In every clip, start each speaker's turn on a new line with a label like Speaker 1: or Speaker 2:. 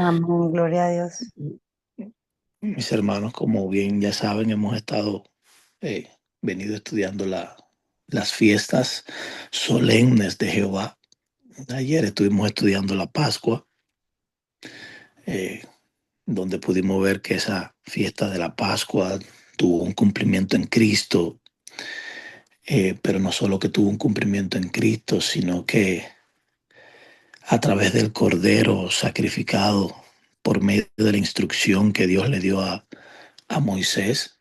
Speaker 1: Amén, gloria a Dios.
Speaker 2: Mis hermanos, como bien ya saben, hemos estado eh, venido estudiando las fiestas solemnes de Jehová. Ayer estuvimos estudiando la Pascua, eh, donde pudimos ver que esa fiesta de la Pascua tuvo un cumplimiento en Cristo, pero no solo que tuvo un cumplimiento en Cristo, sino que a través del Cordero sacrificado por medio de la instrucción que Dios le dio a Moisés.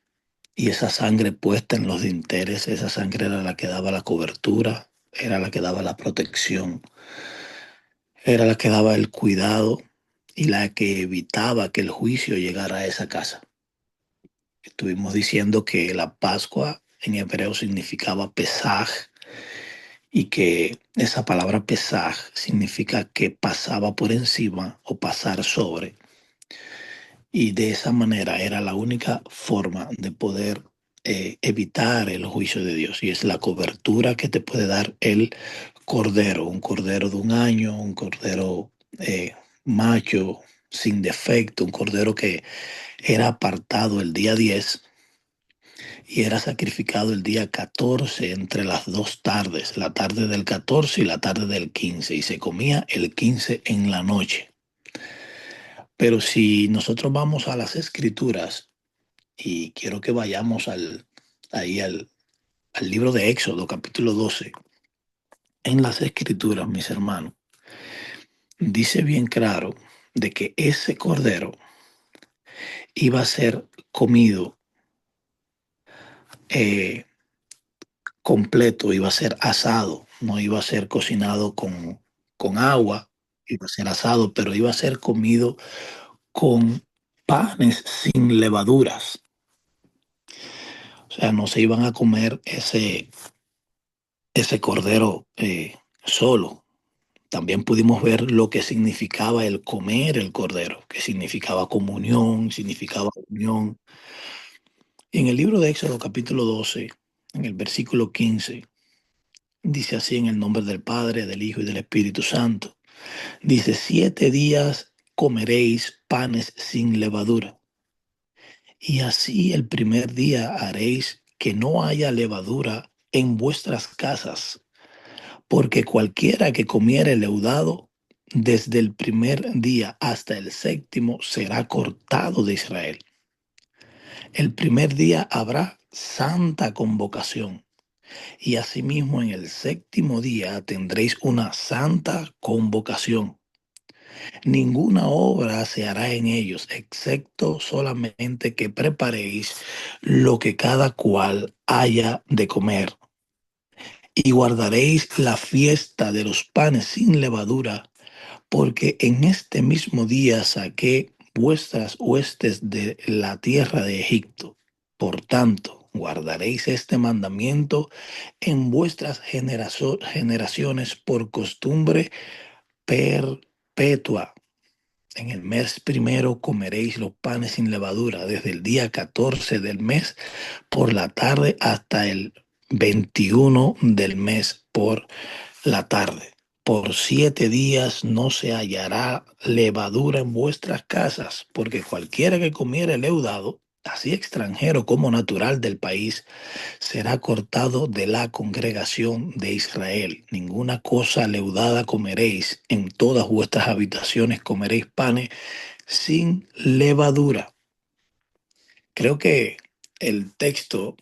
Speaker 2: Y esa sangre puesta en los dinteles, esa sangre era la que daba la cobertura, era la que daba la protección, era la que daba el cuidado y la que evitaba que el juicio llegara a esa casa. Estuvimos diciendo que la Pascua en hebreo significaba Pesaj y que esa palabra Pesaj significa que pasaba por encima o pasar sobre. Y de esa manera era la única forma de poder evitar el juicio de Dios. Y es la cobertura que te puede dar el cordero, un cordero de un año, un cordero macho, sin defecto, un cordero que era apartado el día 10 y era sacrificado el día 14 entre las dos tardes, la tarde del 14 y la tarde del 15, y se comía el 15 en la noche. Pero si nosotros vamos a las escrituras, y quiero que vayamos ahí al libro de Éxodo, capítulo 12. En las escrituras, mis hermanos, dice bien claro de que ese cordero iba a ser comido eh, completo, iba a ser asado, no iba a ser cocinado con agua, iba a ser asado, pero iba a ser comido con panes sin levaduras. O sea, no se iban a comer ese cordero solo. También pudimos ver lo que significaba el comer el cordero, que significaba comunión, significaba unión. En el libro de Éxodo capítulo 12, en el versículo 15, dice así en el nombre del Padre, del Hijo y del Espíritu Santo. Dice, 7 días comeréis panes sin levadura, y así el primer día haréis que no haya levadura en vuestras casas. Porque cualquiera que comiere leudado, desde el primer día hasta el séptimo, será cortado de Israel. El primer día habrá santa convocación, y asimismo en el séptimo día tendréis una santa convocación. Ninguna obra se hará en ellos, excepto solamente que preparéis lo que cada cual haya de comer. Y guardaréis la fiesta de los panes sin levadura, porque en este mismo día saqué vuestras huestes de la tierra de Egipto. Por tanto, guardaréis este mandamiento en vuestras generaciones por costumbre perpetua. En el mes primero comeréis los panes sin levadura, desde el día 14 del mes por la tarde hasta el 21 del mes por la tarde. Por 7 días no se hallará levadura en vuestras casas, porque cualquiera que comiere leudado, así extranjero como natural del país, será cortado de la congregación de Israel. Ninguna cosa leudada comeréis, en todas vuestras habitaciones comeréis panes sin levadura. Creo que el texto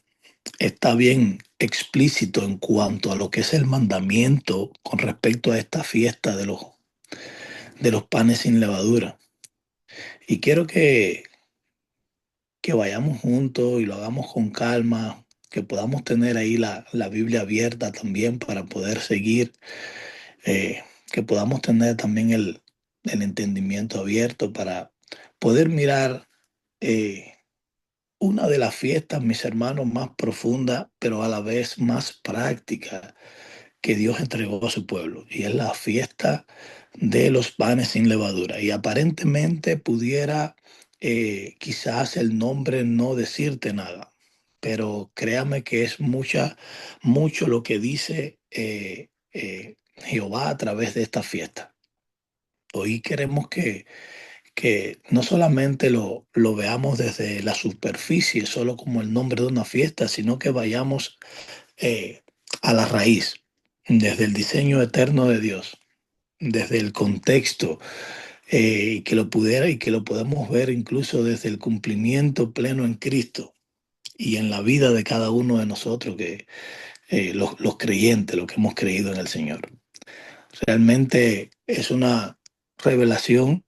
Speaker 2: está bien explícito en cuanto a lo que es el mandamiento con respecto a esta fiesta de los panes sin levadura. Y quiero que vayamos juntos y lo hagamos con calma, que podamos tener ahí la Biblia abierta también para poder seguir, que podamos tener también el entendimiento abierto para poder mirar eh, una de las fiestas, mis hermanos, más profunda, pero a la vez más práctica que Dios entregó a su pueblo, y es la fiesta de los panes sin levadura. Y aparentemente pudiera quizás el nombre no decirte nada, pero créame que es mucho lo que dice Jehová a través de esta fiesta. Hoy queremos que no solamente lo veamos desde la superficie, solo como el nombre de una fiesta, sino que vayamos eh, a la raíz, desde el diseño eterno de Dios, desde el contexto, y que lo pudiera y que lo podamos ver incluso desde el cumplimiento pleno en Cristo y en la vida de cada uno de nosotros, que los creyentes, los que hemos creído en el Señor. Realmente es una revelación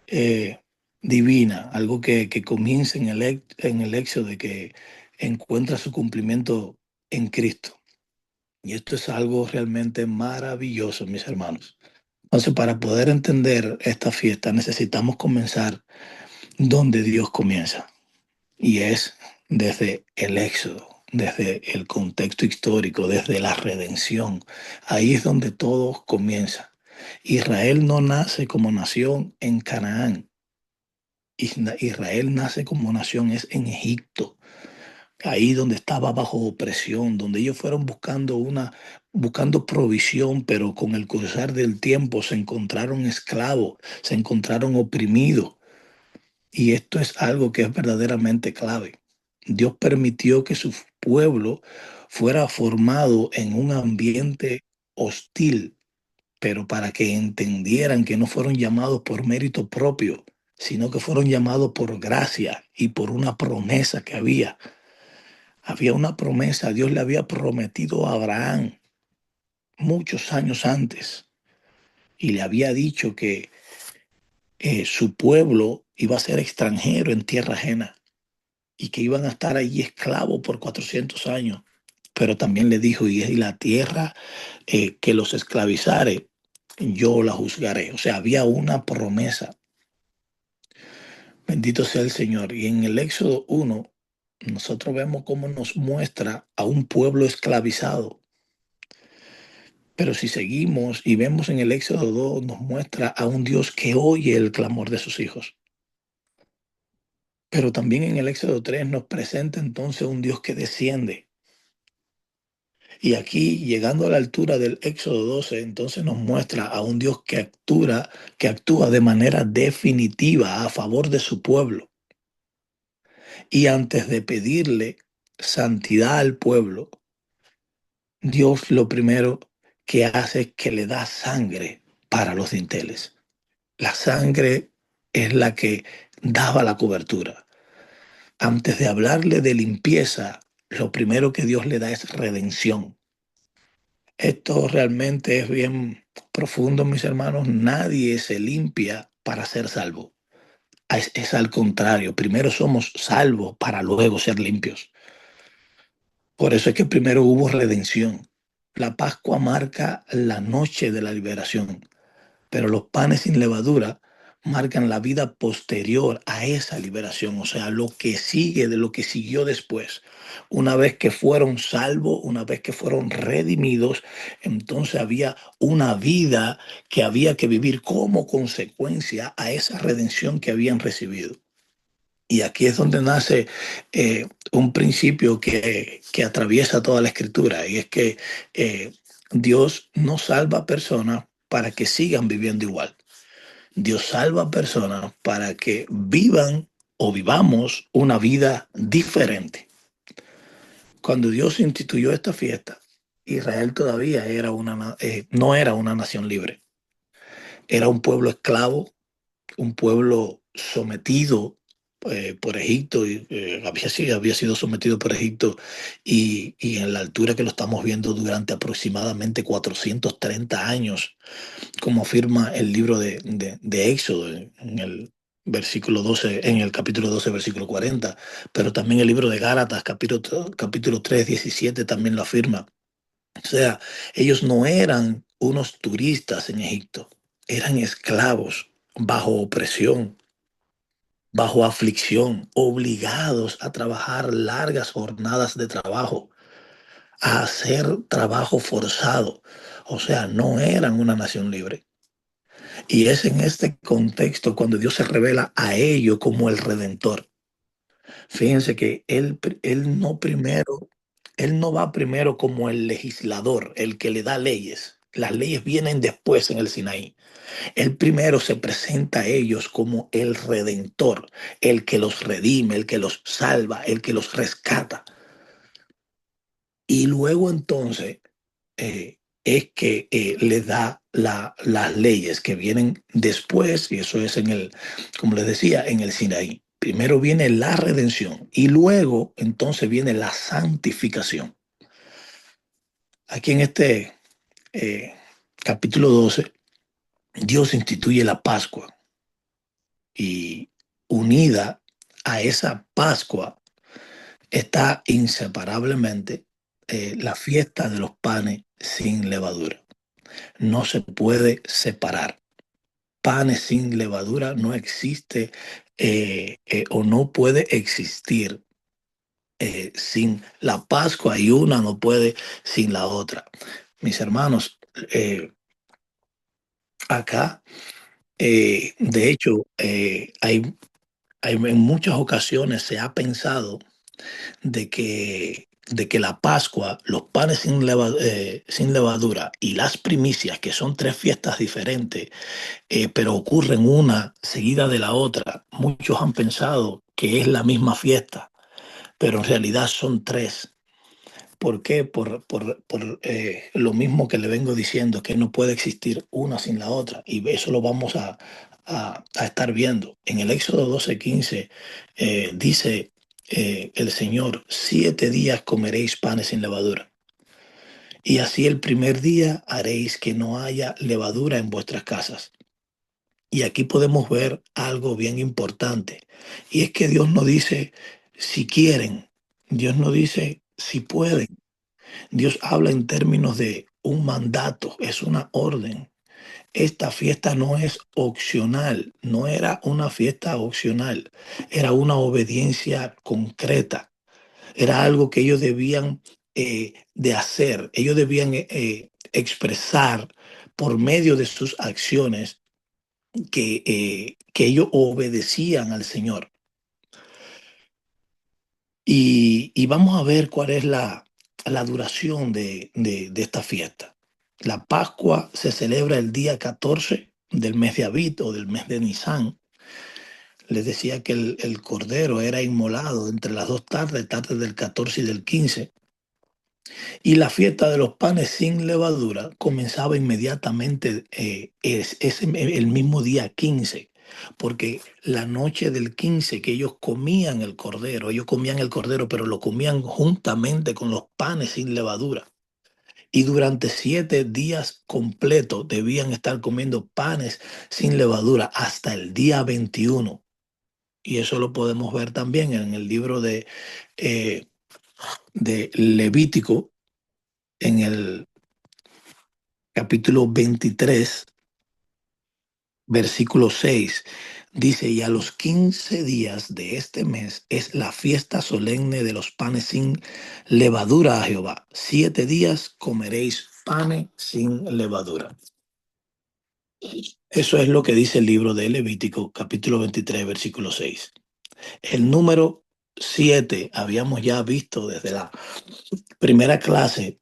Speaker 2: eh, divina, algo que comienza en en el hecho de que encuentra su cumplimiento en Cristo. Y esto es algo realmente maravilloso, mis hermanos. Entonces, para poder entender esta fiesta, necesitamos comenzar donde Dios comienza, y es desde el éxodo, desde el contexto histórico, desde la redención. Ahí es donde todo comienza. Israel no nace como nación en Canaán. Israel nace como nación es en Egipto, ahí donde estaba bajo opresión, donde ellos fueron buscando provisión, pero con el cruzar del tiempo se encontraron esclavos, se encontraron oprimidos. Y esto es algo que es verdaderamente clave. Dios permitió que su pueblo fuera formado en un ambiente hostil, pero para que entendieran que no fueron llamados por mérito propio, sino que fueron llamados por gracia y por una promesa que había. Había una promesa, Dios le había prometido a Abraham muchos años antes y le había dicho que su pueblo iba a ser extranjero en tierra ajena y que iban a estar allí esclavos por 400 años. Pero también le dijo, y la tierra que los esclavizare, yo la juzgaré. O sea, había una promesa. Bendito sea el Señor. Y en el Éxodo 1, nosotros vemos cómo nos muestra a un pueblo esclavizado. Pero si seguimos y vemos en el Éxodo 2, nos muestra a un Dios que oye el clamor de sus hijos. Pero también en el Éxodo 3 nos presenta entonces un Dios que desciende. Y aquí, llegando a la altura del Éxodo 12, entonces nos muestra a un Dios que actúa de manera definitiva a favor de su pueblo. Y antes de pedirle santidad al pueblo, Dios lo primero que hace es que le da sangre para los dinteles. La sangre es la que daba la cobertura. Antes de hablarle de limpieza, lo primero que Dios le da es redención. Esto realmente es bien profundo, mis hermanos. Nadie se limpia para ser salvo. Es al contrario. Primero somos salvos para luego ser limpios. Por eso es que primero hubo redención. La Pascua marca la noche de la liberación, pero los panes sin levadura marcan la vida posterior a esa liberación, o sea, lo que sigue de lo que siguió después. Una vez que fueron salvos, una vez que fueron redimidos, entonces había una vida que había que vivir como consecuencia a esa redención que habían recibido. Y aquí es donde nace un principio que atraviesa toda la escritura, y es que eh, Dios no salva a personas para que sigan viviendo igual. Dios salva a personas para que vivan o vivamos una vida diferente. Cuando Dios instituyó esta fiesta, Israel todavía no era una nación libre. Era un pueblo esclavo, un pueblo sometido por Egipto, había sido sometido por Egipto y en la altura que lo estamos viendo durante aproximadamente 430 años, como afirma el libro de Éxodo en el versículo 12, en el capítulo 12, versículo 40, pero también el libro de Gálatas, capítulo 3, 17 también lo afirma. O sea, ellos no eran unos turistas en Egipto, eran esclavos bajo opresión, bajo aflicción, obligados a trabajar largas jornadas de trabajo, a hacer trabajo forzado. O sea, no eran una nación libre. Y es en este contexto cuando Dios se revela a ellos como el Redentor. Fíjense que él no va primero como el legislador, el que le da leyes. Las leyes vienen después en el Sinaí. Él primero se presenta a ellos como el redentor, el que los redime, el que los salva, el que los rescata. Y luego entonces es que les da las leyes que vienen después, y eso es como les decía, en el Sinaí. Primero viene la redención y luego entonces viene la santificación. Aquí en este eh, capítulo 12, Dios instituye la Pascua y unida a esa Pascua está inseparablemente la fiesta de los panes sin levadura. No se puede separar. Panes sin levadura no existe o no puede existir sin la Pascua y una no puede sin la otra. Mis hermanos, acá, de hecho, en muchas ocasiones se ha pensado de que la Pascua, los panes sin levadura y las primicias, que son tres fiestas diferentes, pero ocurren una seguida de la otra. Muchos han pensado que es la misma fiesta, pero en realidad son tres. ¿Por qué? Por lo mismo que le vengo diciendo, que no puede existir una sin la otra. Y eso lo vamos a estar viendo. En el Éxodo 12:15 dice el Señor, 7 días comeréis panes sin levadura. Y así el primer día haréis que no haya levadura en vuestras casas. Y aquí podemos ver algo bien importante. Y es que Dios no dice si quieren, Dios no dice si pueden. Dios habla en términos de un mandato, es una orden. Esta fiesta no es opcional, no era una fiesta opcional, era una obediencia concreta, era algo que ellos debían de hacer, ellos debían expresar por medio de sus acciones que ellos obedecían al Señor. Y vamos a ver cuál es la duración de esta fiesta. La Pascua se celebra el día 14 del mes de Abit o del mes de Nisan. Les decía que el cordero era inmolado entre las dos tardes, tardes del 14 y del 15. Y la fiesta de los panes sin levadura comenzaba inmediatamente el mismo día 15, porque la noche del 15 que ellos comían el cordero, pero lo comían juntamente con los panes sin levadura. Y durante 7 días completos debían estar comiendo panes sin levadura hasta el día 21. Y eso lo podemos ver también en el libro eh, de Levítico, en el capítulo 23, versículo 6, dice, y a los 15 días de este mes es la fiesta solemne de los panes sin levadura a Jehová. 7 días comeréis panes sin levadura. Eso es lo que dice el libro de Levítico, capítulo 23, versículo 6. El número 7 habíamos ya visto desde la primera clase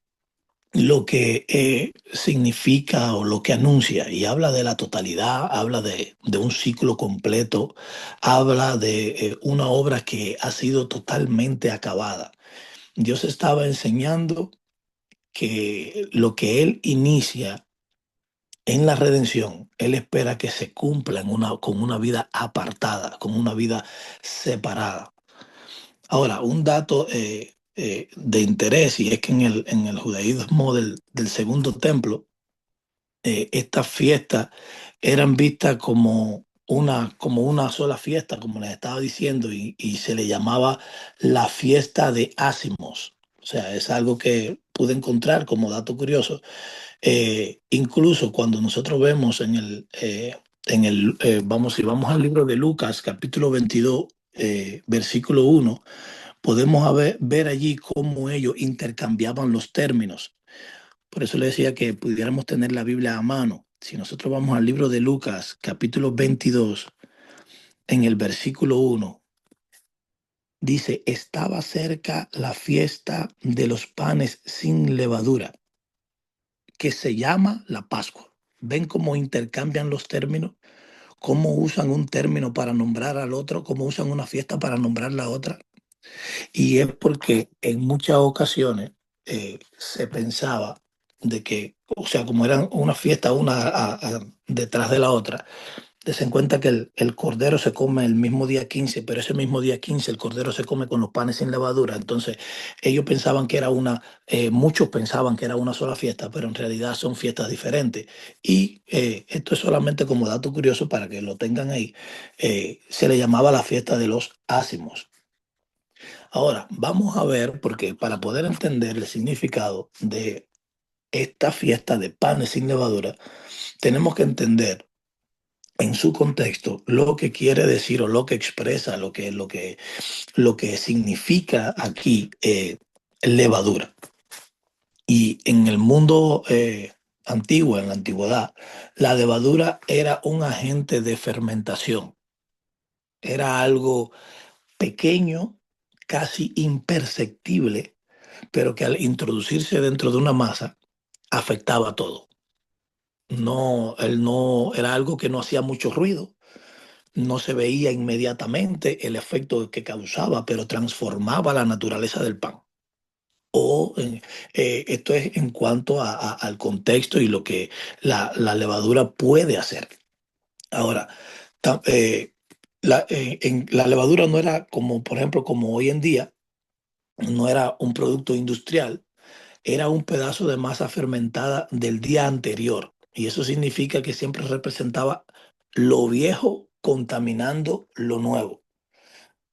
Speaker 2: lo que significa o lo que anuncia, y habla de la totalidad, habla de un ciclo completo, habla de una obra que ha sido totalmente acabada. Dios estaba enseñando que lo que Él inicia en la redención, Él espera que se cumpla con una vida apartada, con una vida separada. Ahora, un dato de interés, y es que en el judaísmo del segundo templo, estas fiestas eran vistas como una sola fiesta, como les estaba diciendo, y se le llamaba la fiesta de ácimos. O sea, es algo que pude encontrar como dato curioso. Incluso cuando nosotros vemos si vamos al libro de Lucas, capítulo 22, versículo 1, podemos ver allí cómo ellos intercambiaban los términos. Por eso le decía que pudiéramos tener la Biblia a mano. Si nosotros vamos al libro de Lucas, capítulo 22, en el versículo 1, dice, estaba cerca la fiesta de los panes sin levadura. que se llama la Pascua. ¿Ven cómo intercambian los términos? ¿Cómo usan un término para nombrar al otro? ¿Cómo usan una fiesta para nombrar la otra? Y es porque en muchas ocasiones se pensaba de que, o sea, como eran una fiesta una detrás de la otra, des en cuenta que el cordero se come el mismo día 15, pero ese mismo día 15 el cordero se come con los panes sin levadura. Entonces, ellos pensaban que era muchos pensaban que era una sola fiesta, pero en realidad son fiestas diferentes. Y esto es solamente como dato curioso para que lo tengan ahí. Se le llamaba la fiesta de los ácimos. Ahora, vamos a ver, porque para poder entender el significado de esta fiesta de panes sin levadura, tenemos que entender en su contexto lo que quiere decir o lo que expresa, lo que significa aquí levadura. Y en el mundo antiguo, en la antigüedad, la levadura era un agente de fermentación, era algo pequeño, casi imperceptible, pero que al introducirse dentro de una masa afectaba todo. No, él no era algo que no hacía mucho ruido, no se veía inmediatamente el efecto que causaba, pero transformaba la naturaleza del pan. Esto es en cuanto al contexto y lo que la levadura puede hacer. Ahora, ta- eh, la levadura no era como, por ejemplo, como hoy en día, no era un producto industrial, era un pedazo de masa fermentada del día anterior. Y eso significa que siempre representaba lo viejo contaminando lo nuevo.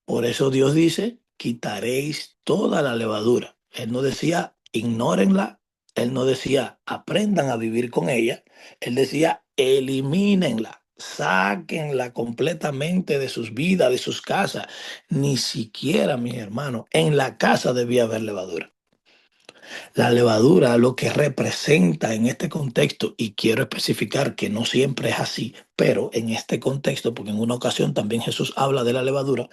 Speaker 2: Por eso Dios dice, quitaréis toda la levadura. Él no decía, ignórenla. Él no decía, aprendan a vivir con ella. Él decía, elimínenla. Sáquenla completamente de sus vidas, de sus casas. Ni siquiera, mis hermanos, en la casa debía haber levadura. La levadura lo que representa en este contexto, y quiero especificar que no siempre es así, pero en este contexto, porque en una ocasión también Jesús habla de la levadura,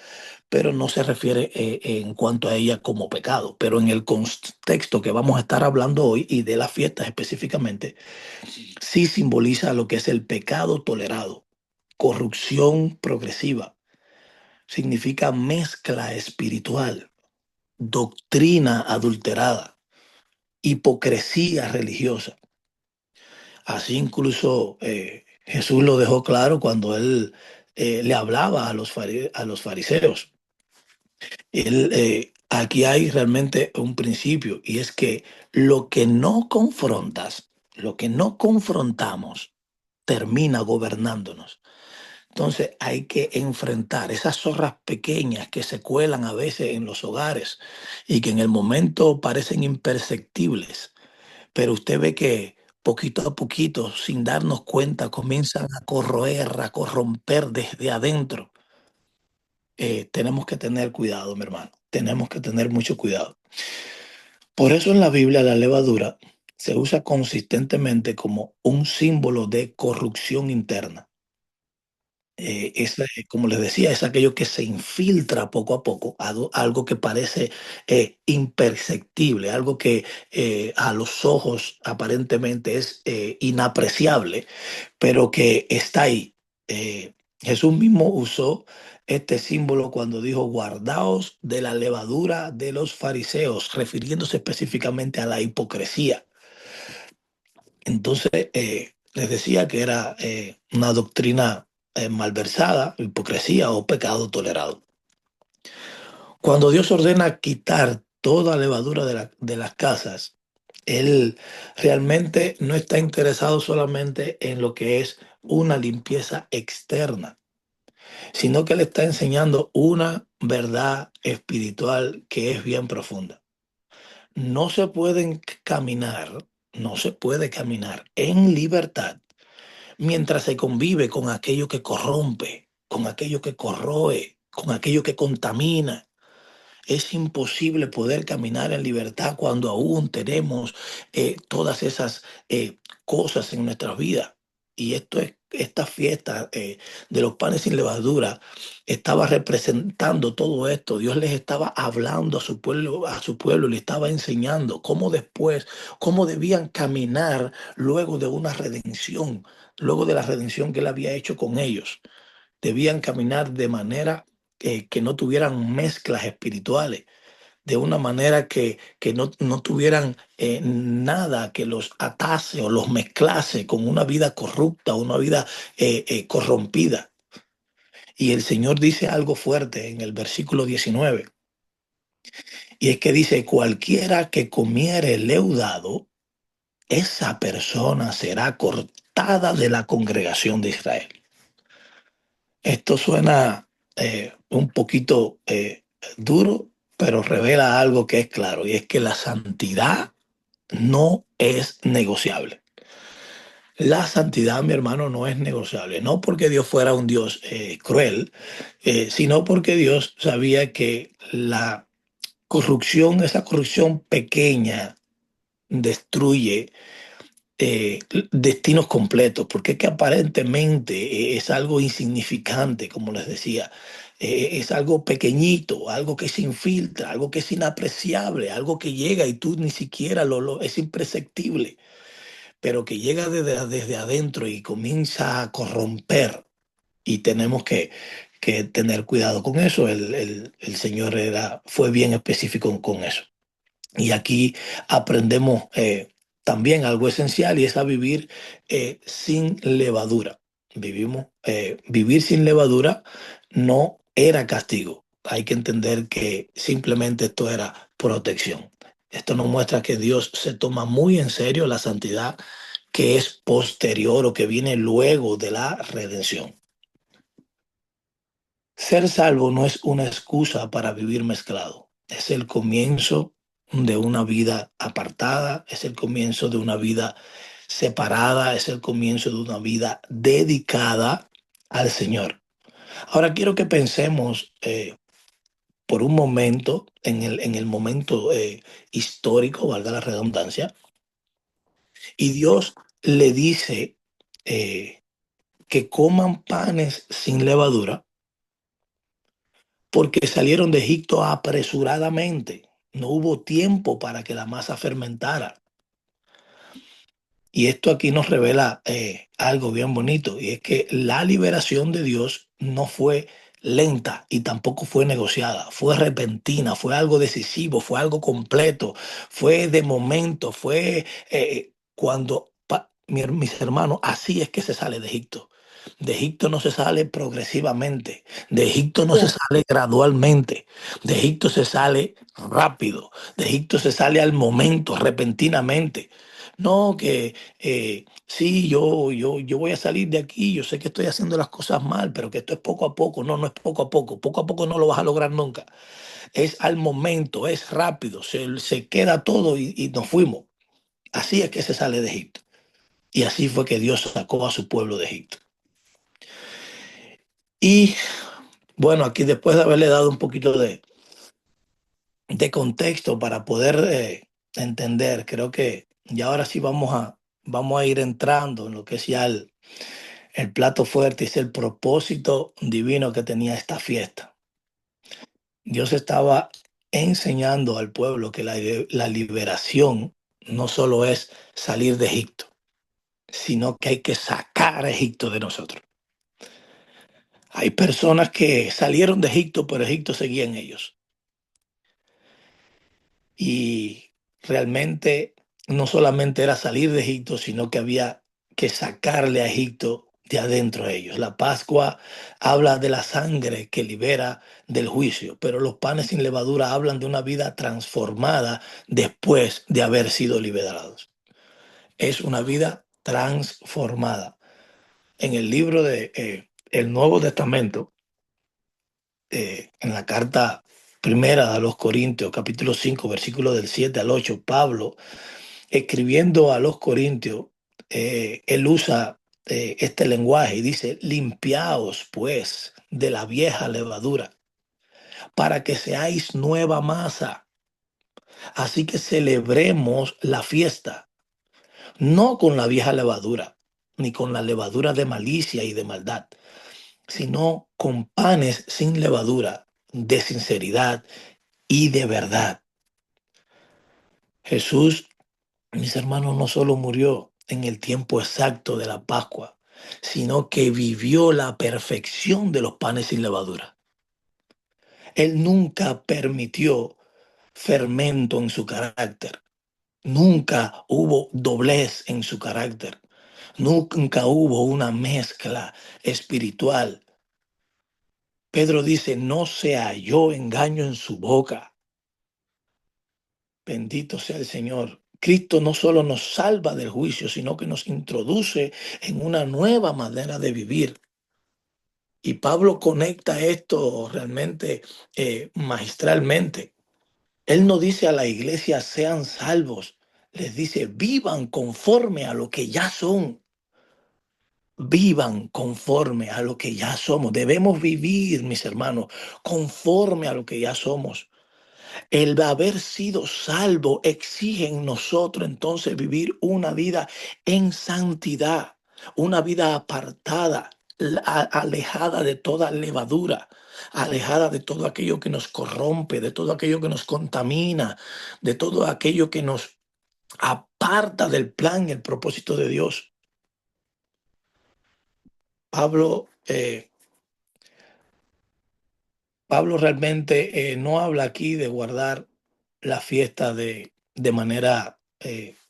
Speaker 2: pero no se refiere en cuanto a ella como pecado. Pero en el contexto que vamos a estar hablando hoy y de las fiestas específicamente, sí simboliza lo que es el pecado tolerado, corrupción progresiva, significa mezcla espiritual, doctrina adulterada, hipocresía religiosa. Así incluso Jesús lo dejó claro cuando él le hablaba a a los fariseos. Aquí hay realmente un principio y es que lo que no confrontas, lo que no confrontamos, termina gobernándonos. Entonces hay que enfrentar esas zorras pequeñas que se cuelan a veces en los hogares y que en el momento parecen imperceptibles, pero usted ve que poquito a poquito, sin darnos cuenta, comienzan a corroer, a corromper desde adentro. Tenemos que tener cuidado, mi hermano. Tenemos que tener mucho cuidado. Por eso en la Biblia la levadura se usa consistentemente como un símbolo de corrupción interna. Como les decía, es aquello que se infiltra poco a poco, algo que parece imperceptible, algo que a los ojos aparentemente es inapreciable, pero que está ahí. Jesús mismo usó este símbolo cuando dijo, guardaos de la levadura de los fariseos, refiriéndose específicamente a la hipocresía. Entonces, les decía que era una doctrina malversada, hipocresía o pecado tolerado. Cuando Dios ordena quitar toda levadura de las casas, Él realmente no está interesado solamente en lo que es una limpieza externa, sino que le está enseñando una verdad espiritual que es bien profunda. No se pueden caminar, no se puede caminar en libertad mientras se convive con aquello que corrompe, con aquello que corroe, con aquello que contamina. Es imposible poder caminar en libertad cuando aún tenemos todas esas cosas en nuestras vidas. Y esta fiesta de los panes sin levadura estaba representando todo esto. Dios les estaba hablando a su pueblo, le estaba enseñando cómo después, cómo debían caminar luego de una redención, luego de la redención que él había hecho con ellos. Debían caminar de manera que no tuvieran mezclas espirituales, de una manera que no tuvieran nada que los atase o los mezclase con una vida corrupta, una vida corrompida. Y el Señor dice algo fuerte en el versículo 19, y es que dice, cualquiera que comiere leudado, esa persona será cortada de la congregación de Israel. Esto suena un poquito duro, pero revela algo que es claro, y es que la santidad no es negociable. La santidad, mi hermano, no es negociable. No porque Dios fuera un Dios cruel, sino porque Dios sabía que la corrupción, esa corrupción pequeña, destruye destinos completos, porque es que aparentemente es algo insignificante, como les decía, es algo pequeñito, algo que se infiltra, algo que es inapreciable, algo que llega y tú ni siquiera es imperceptible, pero que llega desde adentro y comienza a corromper. Y tenemos que tener cuidado con eso. El Señor fue bien específico con eso. Y aquí aprendemos también algo esencial, y es a vivir sin levadura. Vivir sin levadura no era castigo. Hay que entender que simplemente esto era protección. Esto nos muestra que Dios se toma muy en serio la santidad que es posterior o que viene luego de la redención. Ser salvo no es una excusa para vivir mezclado. Es el comienzo de una vida apartada, es el comienzo de una vida separada, es el comienzo de una vida dedicada al Señor. Ahora quiero que pensemos por un momento en el momento histórico, valga la redundancia, y Dios le dice que coman panes sin levadura porque salieron de Egipto apresuradamente. No hubo tiempo para que la masa fermentara. Y esto aquí nos revela algo bien bonito, y es que la liberación de Dios no fue lenta y tampoco fue negociada, fue repentina, fue algo decisivo, fue algo completo, fue de momento, fue mis hermanos, así es que se sale de Egipto. De Egipto no se sale progresivamente, de Egipto no se sale gradualmente, de Egipto se sale rápido, de Egipto se sale al momento, repentinamente. No, que sí, yo voy a salir de aquí, yo sé que estoy haciendo las cosas mal, pero que esto es poco a poco. No, no es poco a poco no lo vas a lograr nunca. Es al momento, es rápido, se queda todo y nos fuimos. Así es que se sale de Egipto. Y así fue que Dios sacó a su pueblo de Egipto. Y bueno, aquí después de haberle dado un poquito de contexto para poder entender, creo que ya ahora sí vamos a ir entrando en lo que es ya el plato fuerte, es el propósito divino que tenía esta fiesta. Dios estaba enseñando al pueblo que la liberación no solo es salir de Egipto, sino que hay que sacar a Egipto de nosotros. Hay personas que salieron de Egipto, pero Egipto seguía en ellos. Y realmente no solamente era salir de Egipto, sino que había que sacarle a Egipto de adentro de ellos. La Pascua habla de la sangre que libera del juicio, pero los panes sin levadura hablan de una vida transformada después de haber sido liberados. Es una vida transformada. En el libro de el Nuevo Testamento, en la carta primera a los Corintios, capítulo 5, versículos del 7 al 8, Pablo, escribiendo a los Corintios, él usa este lenguaje y dice, limpiaos pues de la vieja levadura, para que seáis nueva masa. Así que celebremos la fiesta, no con la vieja levadura, ni con la levadura de malicia y de maldad, sino con panes sin levadura, de sinceridad y de verdad. Jesús, mis hermanos, no solo murió en el tiempo exacto de la Pascua, sino que vivió la perfección de los panes sin levadura. Él nunca permitió fermento en su carácter. Nunca hubo doblez en su carácter. Nunca hubo una mezcla espiritual. Pedro dice, no se halló engaño en su boca. Bendito sea el Señor. Cristo no solo nos salva del juicio, sino que nos introduce en una nueva manera de vivir. Y Pablo conecta esto realmente magistralmente. Él no dice a la iglesia sean salvos, les dice vivan conforme a lo que ya son. Vivan conforme a lo que ya somos. Debemos vivir, mis hermanos, conforme a lo que ya somos. El haber sido salvo exige en nosotros entonces vivir una vida en santidad, una vida apartada, alejada de toda levadura, alejada de todo aquello que nos corrompe, de todo aquello que nos contamina, de todo aquello que nos aparta del plan y el propósito de Dios. Pablo, Pablo realmente no habla aquí de guardar la fiesta de manera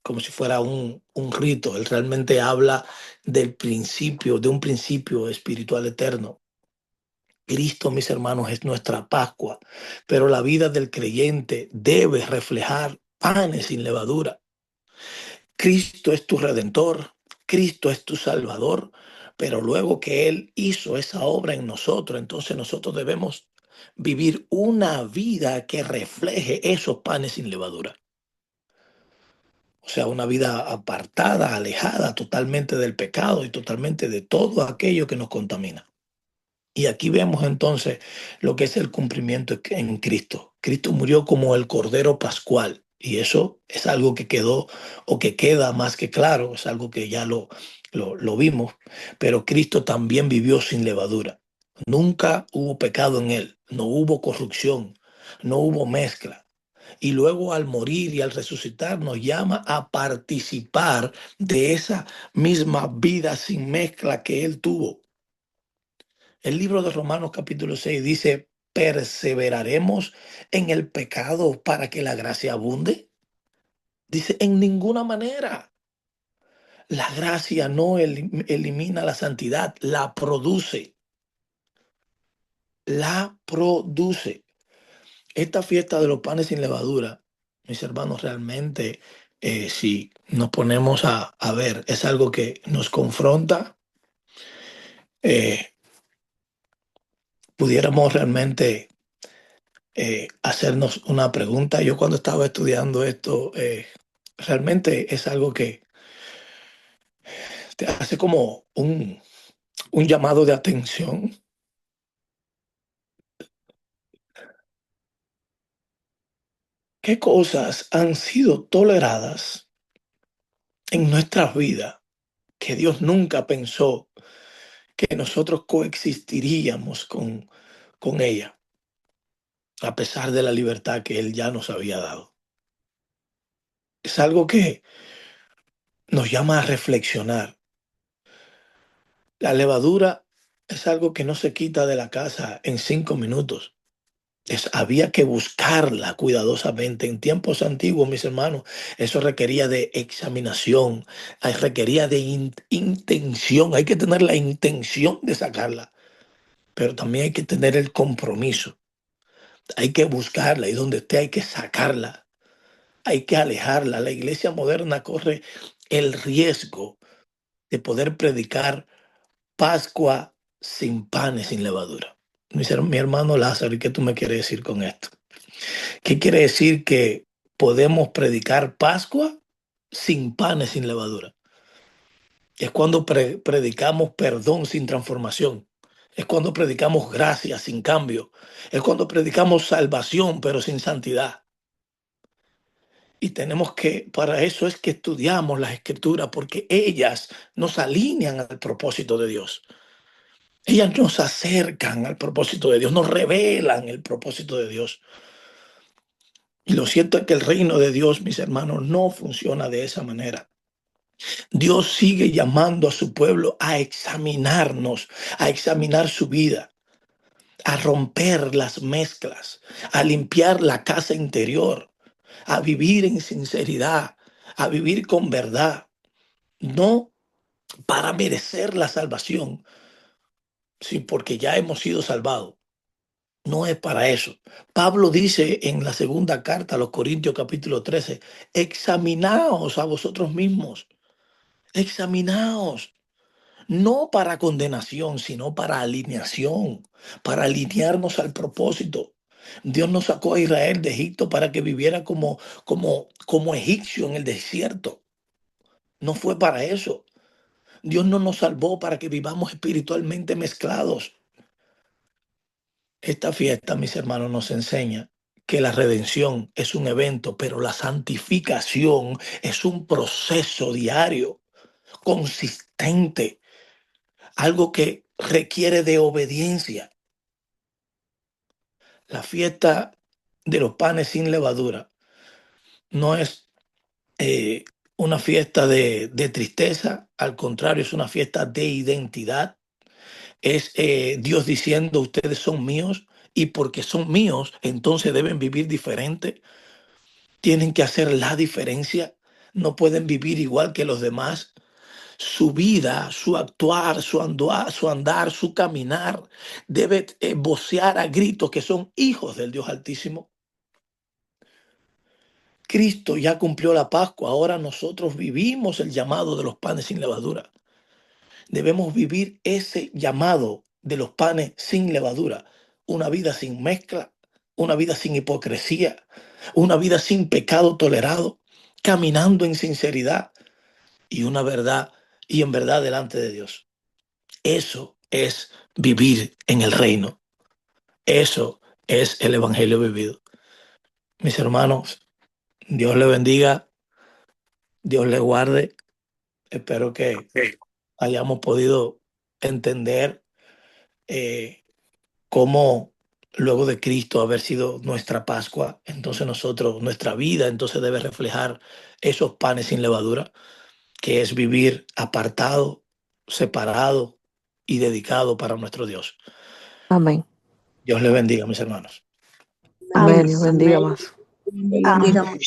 Speaker 2: como si fuera un rito. Él realmente habla del principio, de un principio espiritual eterno. Cristo, mis hermanos, es nuestra Pascua, pero la vida del creyente debe reflejar panes sin levadura. Cristo es tu redentor, Cristo es tu salvador, pero luego que Él hizo esa obra en nosotros, entonces nosotros debemos vivir una vida que refleje esos panes sin levadura. O sea, una vida apartada, alejada totalmente del pecado y totalmente de todo aquello que nos contamina. Y aquí vemos entonces lo que es el cumplimiento en Cristo. Cristo murió como el Cordero Pascual y eso es algo que quedó o que queda más que claro, es algo que ya lo vimos, pero Cristo también vivió sin levadura. Nunca hubo pecado en él, no hubo corrupción, no hubo mezcla. Y luego al morir y al resucitar nos llama a participar de esa misma vida sin mezcla que él tuvo. El libro de Romanos capítulo 6 dice, ¿perseveraremos en el pecado para que la gracia abunde? Dice, en ninguna manera. La gracia no elimina la santidad, la produce. La produce. Esta fiesta de los panes sin levadura, mis hermanos, realmente, si nos ponemos a ver, es algo que nos confronta. eh, Pudiéramos realmente hacernos una pregunta. Yo cuando estaba estudiando esto, realmente es algo que te hace como un llamado de atención. ¿Qué cosas han sido toleradas en nuestras vidas que Dios nunca pensó que nosotros coexistiríamos con ella, a pesar de la libertad que Él ya nos había dado? Es algo que nos llama a reflexionar. La levadura es algo que no se quita de la casa en 5 minutos. Había que buscarla cuidadosamente. En tiempos antiguos, mis hermanos, eso requería de examinación, requería de intención. Hay que tener la intención de sacarla, pero también hay que tener el compromiso. Hay que buscarla y donde esté hay que sacarla, hay que alejarla. La iglesia moderna corre el riesgo de poder predicar Pascua sin panes, sin levadura. Mi hermano Lázaro, ¿y qué tú me quieres decir con esto? ¿Qué quiere decir que podemos predicar Pascua sin panes, sin levadura? Es cuando predicamos perdón sin transformación. Es cuando predicamos gracia sin cambio. Es cuando predicamos salvación pero sin santidad. Y tenemos que, para eso es que estudiamos las escrituras, porque ellas nos alinean al propósito de Dios. Ellas nos acercan al propósito de Dios, nos revelan el propósito de Dios. Y lo cierto es que el reino de Dios, mis hermanos, no funciona de esa manera. Dios sigue llamando a su pueblo a examinarnos, a examinar su vida, a romper las mezclas, a limpiar la casa interior, a vivir en sinceridad, a vivir con verdad, no para merecer la salvación, sí, porque ya hemos sido salvados. No es para eso. Pablo dice en la segunda carta a los Corintios capítulo 13, examinaos a vosotros mismos, examinaos, no para condenación, sino para alineación, para alinearnos al propósito. Dios nos sacó a Israel de Egipto para que viviera como egipcio en el desierto. No fue para eso. Dios no nos salvó para que vivamos espiritualmente mezclados. Esta fiesta, mis hermanos, nos enseña que la redención es un evento, pero la santificación es un proceso diario, consistente, algo que requiere de obediencia. La fiesta de los panes sin levadura no es una fiesta de tristeza, al contrario, es una fiesta de identidad. Es Dios diciendo, ustedes son míos y porque son míos, entonces deben vivir diferente, tienen que hacer la diferencia, no pueden vivir igual que los demás. Su vida, su actuar, su andar, su caminar, debe vocear a gritos que son hijos del Dios Altísimo. Cristo ya cumplió la Pascua, ahora nosotros vivimos el llamado de los panes sin levadura. Debemos vivir ese llamado de los panes sin levadura, una vida sin mezcla, una vida sin hipocresía, una vida sin pecado tolerado, caminando en sinceridad y una verdad y en verdad delante de Dios. Eso es vivir en el reino. Eso es el evangelio vivido. Mis hermanos, Dios le bendiga, Dios le guarde. Espero que hayamos podido entender eh, cómo luego de Cristo haber sido nuestra Pascua, entonces nosotros, nuestra vida, entonces debe reflejar esos panes sin levadura, que es vivir apartado, separado y dedicado para nuestro Dios.
Speaker 1: Amén.
Speaker 2: Dios le bendiga, mis hermanos.
Speaker 1: Amén.
Speaker 3: Amén.
Speaker 1: Dios bendiga más.
Speaker 3: Bendiga. Amén.